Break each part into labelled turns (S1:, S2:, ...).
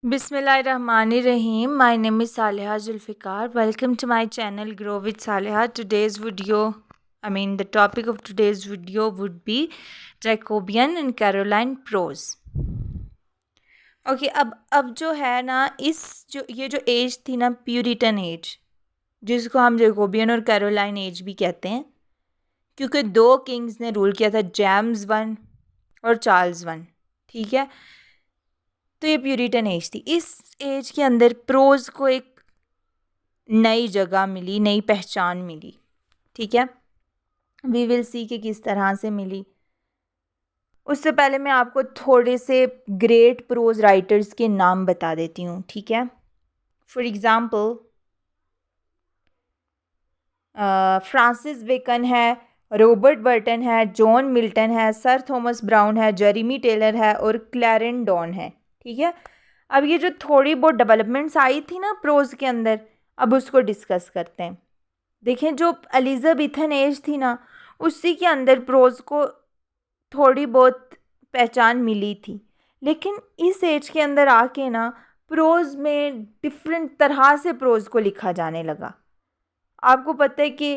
S1: Bismillahirrahmanirrahim. My name is Saleha Zulfikar. Welcome to my channel Grow with Saleha. The topic of today's video would be Jacobian and Caroline prose. अब जो है ना ये जो as थी ना Puritan as, जिसको हम जैकोबियन और कैरोलाइन एज भी कहते हैं, क्योंकि दो किंग्स ने रूल किया था, जेम्स वन और चार्ल्स वन. ठीक है, तो ये प्यूरिटन एज थी. इस एज के अंदर प्रोज को एक नई जगह मिली, नई पहचान मिली. ठीक है, वी विल सी कि किस तरह से मिली. उससे पहले मैं आपको थोड़े से ग्रेट प्रोज राइटर्स के नाम बता देती हूँ. ठीक है, फॉर एग्ज़ाम्पल फ्रांसिस बेकन है, रॉबर्ट बर्टन है, जॉन मिल्टन है, सर थॉमस ब्राउन है, जेरेमी टेलर है और क्लैरेंडॉन है. ठीक है, अब ये जो थोड़ी बहुत डेवलपमेंट्स आई थी ना प्रोज के अंदर, अब उसको डिस्कस करते हैं. देखें, जो एलिजाबेथन एज थी ना, उसी के अंदर प्रोज को थोड़ी बहुत पहचान मिली थी. लेकिन इस एज के अंदर आके ना प्रोज में डिफरेंट तरह से प्रोज को लिखा जाने लगा. आपको पता है कि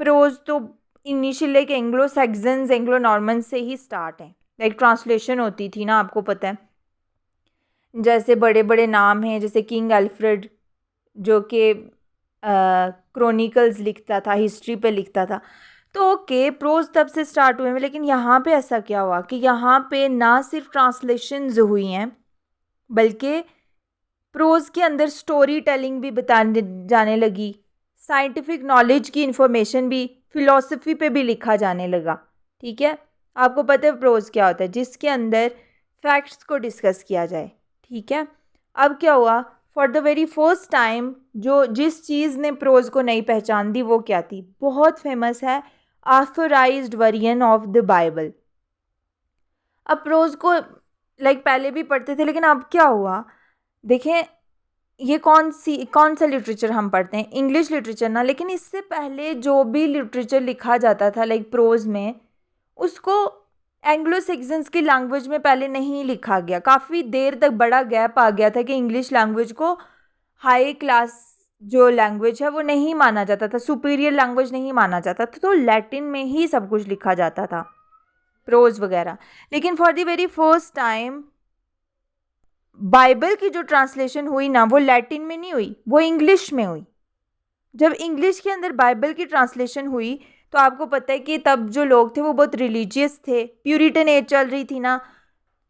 S1: प्रोज तो इनिशियली के एंग्लो सैक्सन्स, एंग्लो नॉर्मन से ही स्टार्ट है. लाइक ट्रांसलेशन होती थी ना, आपको पता है. जैसे बड़े बड़े नाम हैं, जैसे किंग अल्फ्रेड जो कि क्रॉनिकल्स लिखता था, हिस्ट्री पे लिखता था. तो ओके, प्रोज तब से स्टार्ट हुए हैं. लेकिन यहाँ पे ऐसा क्या हुआ कि यहाँ पे ना सिर्फ ट्रांसलेशंस हुई हैं, बल्कि प्रोज के अंदर स्टोरी टेलिंग भी बताने जाने लगी. साइंटिफिक नॉलेज की इंफॉर्मेशन भी, फिलॉसफी पे भी लिखा जाने लगा. ठीक है, आपको पता है प्रोज क्या होता है, जिसके अंदर फैक्ट्स को डिस्कस किया जाए. ठीक है, अब क्या हुआ, for the very first time जिस चीज़ ने प्रोज को नई पहचान दी वो क्या थी, बहुत फेमस है, authorised version of the Bible. अब प्रोज को पहले भी पढ़ते थे, लेकिन अब क्या हुआ, देखें ये कौन सा लिटरेचर हम पढ़ते हैं, इंग्लिश लिटरेचर ना. लेकिन इससे पहले जो भी लिटरेचर लिखा जाता था प्रोज में, उसको एंग्लो सैक्सन्स की लैंग्वेज में पहले नहीं लिखा गया. काफ़ी देर तक बड़ा गैप आ गया था कि इंग्लिश लैंग्वेज को हाई क्लास जो लैंग्वेज है वो नहीं माना जाता था, सुपीरियर लैंग्वेज नहीं माना जाता था. तो लैटिन में ही सब कुछ लिखा जाता था, प्रोज वगैरह. लेकिन for the very first time Bible की जो ट्रांसलेशन हुई ना, वो लैटिन में नहीं हुई, वो इंग्लिश में हुई. जब इंग्लिश के अंदर बाइबल की ट्रांसलेशन हुई, तो आपको पता है कि तब जो लोग थे वो बहुत रिलीजियस थे, प्यूरिटन एज चल रही थी ना,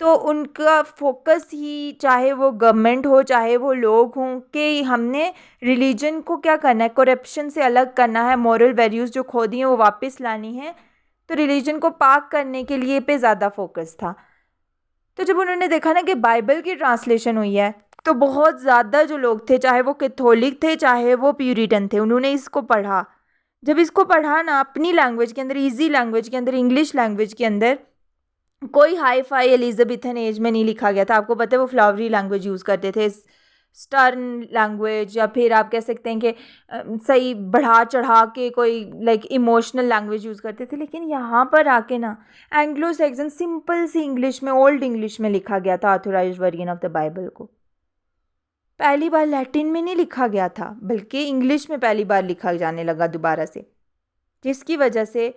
S1: तो उनका फोकस ही, चाहे वो गवर्नमेंट हो चाहे वो लोग हों, कि हमने रिलीजन को क्या करना है, करप्शन से अलग करना है, मॉरल वैल्यूज़ जो खो दी हैं वो वापस लानी है. तो रिलीजन को पाक करने के लिए पे ज़्यादा फोकस था. तो जब उन्होंने देखा ना कि बाइबल की ट्रांसलेशन हुई है, तो बहुत ज़्यादा जो लोग थे, चाहे वो कैथोलिक थे चाहे वो प्यूरिटन थे, उन्होंने इसको पढ़ा. जब इसको पढ़ा ना अपनी लैंग्वेज के अंदर, इजी लैंग्वेज के अंदर, इंग्लिश लैंग्वेज के अंदर, कोई हाई फाई एलिजाबेथन एज में नहीं लिखा गया था. आपको पता है वो फ्लावरी लैंग्वेज यूज़ करते थे, स्टर्न लैंग्वेज, या फिर आप कह सकते हैं कि सही बढ़ा चढ़ा के कोई इमोशनल लैंग्वेज यूज़ करते थे. लेकिन यहाँ पर आके ना एंग्लो सैक्सन सिंपल सी इंग्लिश में, ओल्ड इंग्लिश में लिखा गया था authorised version of the Bible को. पहली बार लैटिन में नहीं लिखा गया था, बल्कि इंग्लिश में पहली बार लिखा जाने लगा दोबारा से, जिसकी वजह से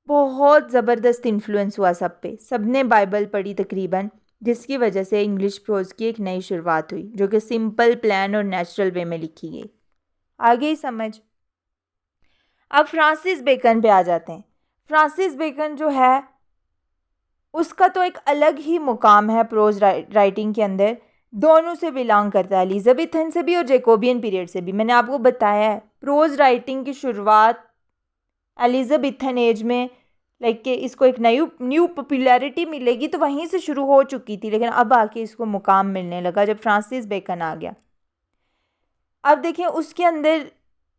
S1: बहुत ज़बरदस्त इन्फ्लुएंस हुआ सब पे. सब ने बाइबल पढ़ी तकरीबन, जिसकी वजह से इंग्लिश प्रोज की एक नई शुरुआत हुई, जो कि सिंपल, प्लान और नेचुरल वे में लिखी गई. आगे ही समझ. अब फ्रांसिस बेकन पे आ जाते हैं. फ्रांसिस बेकन जो है उसका तो एक अलग ही मुकाम है प्रोज राइटिंग के अंदर. दोनों से बिलोंग करता है, एलिजाबेथन से भी और जैकोबियन पीरियड से भी. मैंने आपको बताया है प्रोज राइटिंग की शुरुआत एलिजाबेथन एज में, कि इसको एक न्यू पॉपुलैरिटी मिलेगी, तो वहीं से शुरू हो चुकी थी. लेकिन अब आके इसको मुकाम मिलने लगा जब फ्रांसिस बेकन आ गया. अब देखें उसके अंदर,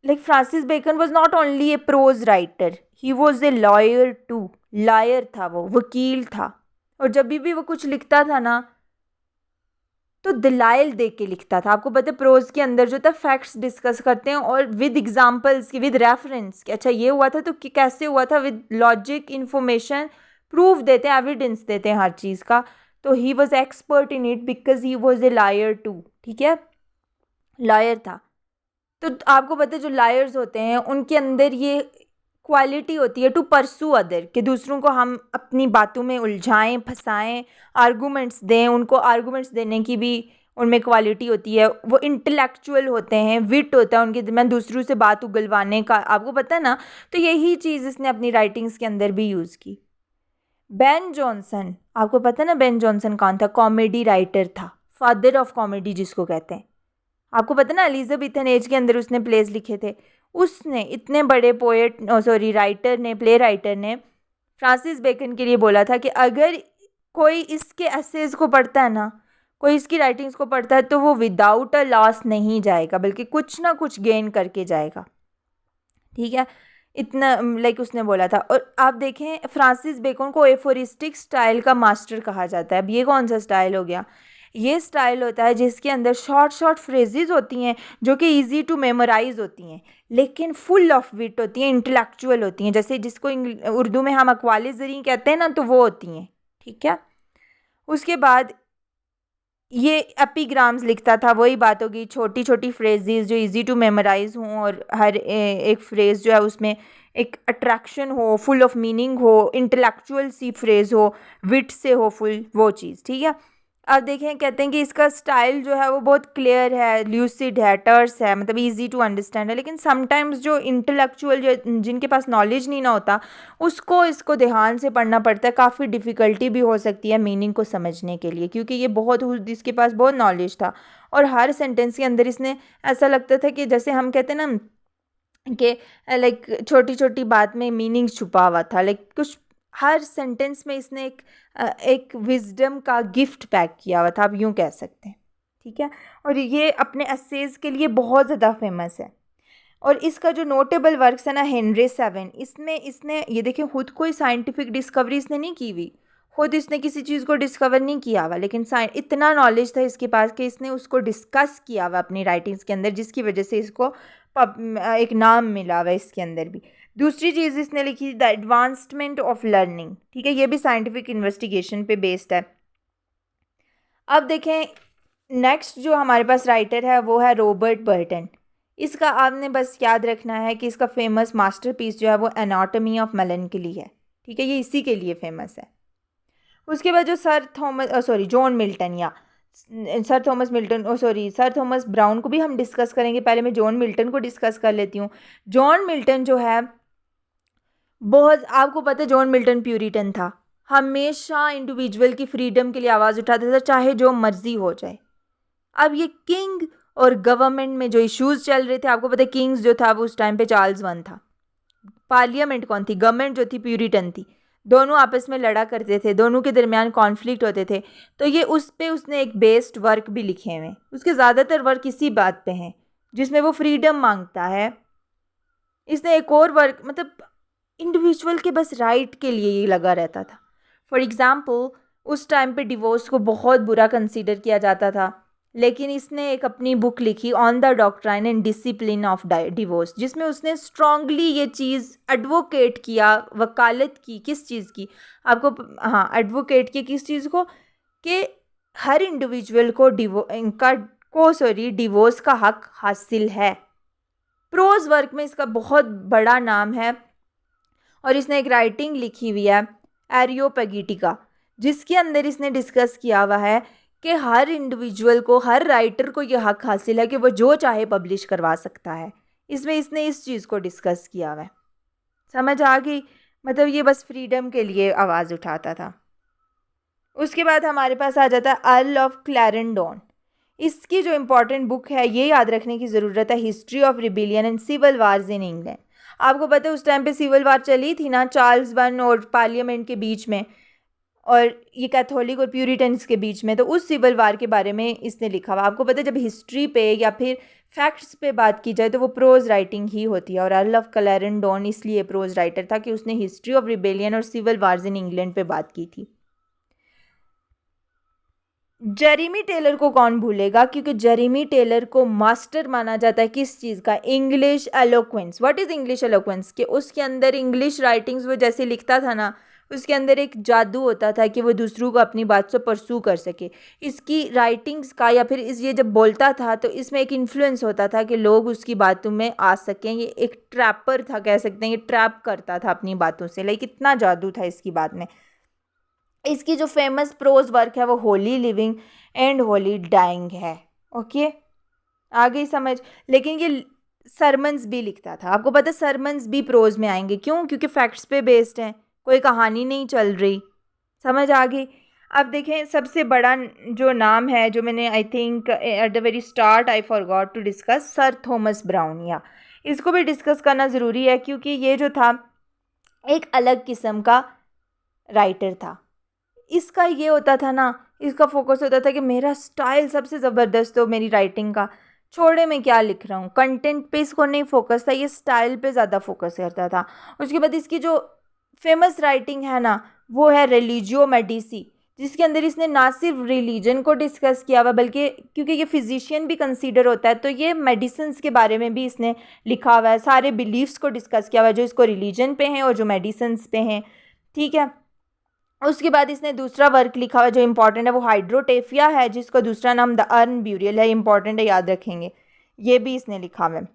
S1: Francis Bacon was not only a prose writer, he was a lawyer too. Lawyer था, वो वकील था. और जब भी वो कुछ लिखता था ना, तो दलाइल दे के लिखता था. आपको पता है प्रोज के अंदर जो था फैक्ट्स डिस्कस करते हैं, और विद एग्जांपल्स की, विद रेफरेंस कि अच्छा ये हुआ था तो कैसे हुआ था, विद लॉजिक, इन्फॉर्मेशन, प्रूफ देते हैं, एविडेंस देते हैं हर चीज़ का. तो he was expert in it because he was a lawyer too, ठीक है, लायर था। तो आपको पता है जो लायर्स होते हैं उनके अंदर ये क्वालिटी होती है टू परसू अदर, कि दूसरों को हम अपनी बातों में उलझाएं, फंसाएं, आर्गूमेंट्स दें, उनको आर्गूमेंट्स देने की भी उनमें क्वालिटी होती है। वो इंटेलेक्चुअल होते हैं, विट होता है उनके दरमियान दूसरों से बात उगलवाने का, आपको पता है ना। तो यही चीज़ इसने अपनी राइटिंग्स के अंदर भी यूज़ की। बेन जॉनसन, आपको पता है ना बेन जॉनसन कौन था? कॉमेडी राइटर था, फादर ऑफ कॉमेडी जिसको कहते हैं। आपको पता ना एलिजाबेथन एज के अंदर उसने प्लेस लिखे थे। उसने इतने बड़े पोएट राइटर ने, प्ले राइटर ने फ्रांसिस बेकन के लिए बोला था कि अगर कोई इसके एसेज को पढ़ता है ना, कोई इसकी राइटिंग्स को पढ़ता है, तो वो विदाउट अ लॉस नहीं जाएगा, बल्कि कुछ ना कुछ गेन करके जाएगा, ठीक है। इतना लाइक उसने बोला था। और आप देखें फ्रांसिस बेकन को एफोरिस्टिक स्टाइल का मास्टर कहा जाता है। अब ये कौन सा स्टाइल हो गया? ये स्टाइल होता है जिसके अंदर शॉर्ट शॉर्ट फ्रेजेस होती हैं जो कि इजी टू मेमोराइज होती हैं, लेकिन फुल ऑफ विट होती हैं, इंटेलेक्चुअल होती हैं, जैसे जिसको उर्दू में हम अक़वाले ज़री कहते हैं ना, तो वो होती हैं, ठीक है। उसके बाद ये एपिग्राम्स लिखता था, वही बात होगी, छोटी छोटी फ्रेजेस जो इजी टू मेमोराइज हों और हर एक फ्रेज़ जो है उसमें एक अट्रैक्शन हो, फुल ऑफ मीनिंग हो, इंटेलेक्चुअल सी फ्रेज़ हो, विट से हो फुल, वो चीज़, ठीक है। अब देखें कहते हैं कि इसका स्टाइल जो है वो बहुत क्लियर है, ल्यूसिड है, टर्स है, मतलब इजी टू अंडरस्टैंड है। लेकिन समटाइम्स जो इंटेलेक्चुअल जो जिनके पास नॉलेज नहीं ना होता, उसको इसको ध्यान से पढ़ना पड़ता है, काफ़ी डिफ़िकल्टी भी हो सकती है मीनिंग को समझने के लिए, क्योंकि ये इसके पास बहुत नॉलेज था। और हर सेंटेंस के अंदर इसने ऐसा लगता था कि जैसे हम कहते हैं ना कि लाइक छोटी छोटी बात में मीनिंग छुपा हुआ था, लाइक कुछ हर सेंटेंस में इसने एक विजडम का गिफ्ट पैक किया हुआ था, आप यूँ कह सकते हैं, ठीक है। और ये अपने एसेज के लिए बहुत ज़्यादा फेमस है। और इसका जो नोटेबल वर्क्स है ना, हेनरी सेवन, इसमें इसने ये देखिए खुद कोई साइंटिफिक डिस्कवरी इसने नहीं की हुई, खुद इसने किसी चीज़ को डिस्कवर नहीं किया हुआ, लेकिन इतना नॉलेज था इसके पास कि इसने उसको डिस्कस किया हुआ अपनी राइटिंग्स के अंदर, जिसकी वजह से इसको एक नाम मिला हुआ इसके अंदर भी। दूसरी चीज़ इसने लिखी द एडवांसमेंट ऑफ लर्निंग, ठीक है, ये भी साइंटिफिक इन्वेस्टिगेशन पे बेस्ड है। अब देखें नेक्स्ट जो हमारे पास राइटर है वो है रॉबर्ट बर्टन। इसका आपने बस याद रखना है कि इसका फेमस मास्टरपीस जो है वो एनाटॉमी ऑफ मेलनकली है, ठीक है, ये इसी के लिए फेमस है। उसके बाद जो सर थॉमस ब्राउन को भी हम डिस्कस करेंगे। पहले मैं जॉन मिल्टन को डिस्कस कर लेती हूँ। जॉन मिल्टन जो है बहुत, आपको पता है जॉन मिल्टन प्यूरिटन था, हमेशा इंडिविजुअल की फ्रीडम के लिए आवाज़ उठाता था, चाहे जो मर्जी हो जाए। अब ये किंग और गवर्नमेंट में जो इश्यूज चल रहे थे, आपको पता है किंग्स जो था वो उस टाइम पे चार्ल्स वन था, पार्लियामेंट कौन थी, गवर्नमेंट जो थी प्यूरिटन थी, दोनों आपस में लड़ा करते थे, दोनों के दरमियान कॉन्फ्लिक्ट होते थे। तो ये उस पे उसने एक बेस्ड वर्क भी लिखे हुए हैं, उसके ज़्यादातर वर्क इसी बात पे हैं जिसमें वो फ्रीडम मांगता है। इसने एक और वर्क, मतलब इंडिविजुअल के बस राइट के लिए ये लगा रहता था। फॉर एग्ज़ाम्पल उस टाइम पे डिवोर्स को बहुत बुरा कंसीडर किया जाता था, लेकिन इसने एक अपनी बुक लिखी on the doctrine and discipline of divorce, जिसमें उसने स्ट्रांगली ये चीज़ एडवोकेट किया, वकालत की, किस चीज़ की, आपको हाँ एडवोकेट की किस चीज़ को, कि हर इंडिविजुअल को डिवोर्स का हक हासिल है। प्रोज वर्क में इसका बहुत बड़ा नाम है। और इसने एक राइटिंग लिखी हुई है एरियोपेगिटिका, जिसके अंदर इसने डिस्कस किया हुआ है कि हर इंडिविजुअल को, हर राइटर को यह हक हासिल है कि वो जो चाहे पब्लिश करवा सकता है। इसमें इसने इस चीज़ को डिस्कस किया हुआ है। समझ आ गई? मतलब ये बस फ्रीडम के लिए आवाज़ उठाता था। उसके बाद हमारे पास आ जाता है अर्ल ऑफ क्लैरेंडोन। इसकी जो इम्पॉर्टेंट बुक है, ये याद रखने की ज़रूरत है, history of rebellion and civil wars in England. आपको पता है उस टाइम पे सिविल वार चली थी ना, चार्ल्स वन और पार्लियामेंट के बीच में, और ये कैथोलिक और प्यूरिटन्स के बीच में। तो उस सिविल वार के बारे में इसने लिखा हुआ। आपको पता है जब हिस्ट्री पे या फिर फैक्ट्स पे बात की जाए तो वो प्रोज राइटिंग ही होती है। और अर्ल ऑफ क्लैरेंडोन इसलिए प्रोज राइटर था कि उसने हिस्ट्री ऑफ रिबेलियन और सिविल वार्स इन इंग्लैंड पे बात की थी। जेरेमी टेलर को कौन भूलेगा, क्योंकि जेरेमी टेलर को मास्टर माना जाता है किस चीज़ का, English eloquence. What is English eloquence? कि उसके अंदर इंग्लिश राइटिंग्स वो जैसे लिखता था ना, उसके अंदर एक जादू होता था कि वो दूसरों को अपनी बात से परसू कर सके। इसकी राइटिंग्स का या फिर इस ये जब बोलता था तो इसमें एक इन्फ्लुएंस होता था कि लोग उसकी बातों में आ सकें। ये एक ट्रैपर था, कह सकते हैं, ये ट्रैप करता था अपनी बातों से। लाइक इतना जादू था इसकी बात में। इसकी जो फेमस प्रोज वर्क है वो holy living and holy dying है। ओके, आ गई समझ। लेकिन ये सरमन्स भी लिखता था। आपको पता है सरमन्स भी प्रोज में आएंगे, क्यों? क्योंकि फैक्ट्स पे बेस्ड हैं, कोई कहानी नहीं चल रही। समझ आ गई। अब देखें सबसे बड़ा जो नाम है, जो मैंने I think at the very start I forgot to discuss, sir Thomas Browne. या इसको भी डिस्कस करना ज़रूरी है क्योंकि ये जो था एक अलग किस्म का राइटर था। इसका ये होता था ना, इसका फोकस होता था कि मेरा स्टाइल सबसे ज़बरदस्त हो मेरी राइटिंग का, छोड़े मैं क्या लिख रहा हूँ। कंटेंट पे इसको नहीं फोकस था, ये स्टाइल पे ज़्यादा फोकस करता था। उसके बाद इसकी जो फेमस राइटिंग है ना वो है रिलीजियो मेडिसी, जिसके अंदर इसने ना सिर्फ रिलीजन को डिस्कस किया हुआ बल्कि क्योंकि ये फिजिशियन भी कंसीडर होता है तो ये मेडिसिन्स के बारे में भी इसने लिखा हुआ है। सारे बिलीफ्स को डिस्कस किया हुआ है जो इसको रिलीजन पे हैं और जो मेडिसिन्स पे हैं। ठीक है। उसके बाद इसने दूसरा वर्क लिखा हुआ जो इंपॉर्टेंट है वो हाइड्रोटेफिया है, जिसका दूसरा नाम द अर्न ब्यूरियल है। इंपॉर्टेंट है, याद रखेंगे। ये भी इसने लिखा हुआ है।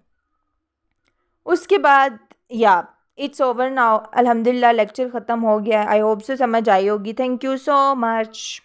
S1: उसके बाद या इट्स ओवर नाउ, अल्हम्दुलिल्लाह लेक्चर ख़त्म हो गया। आई होप से समझ आई होगी। Thank you so much.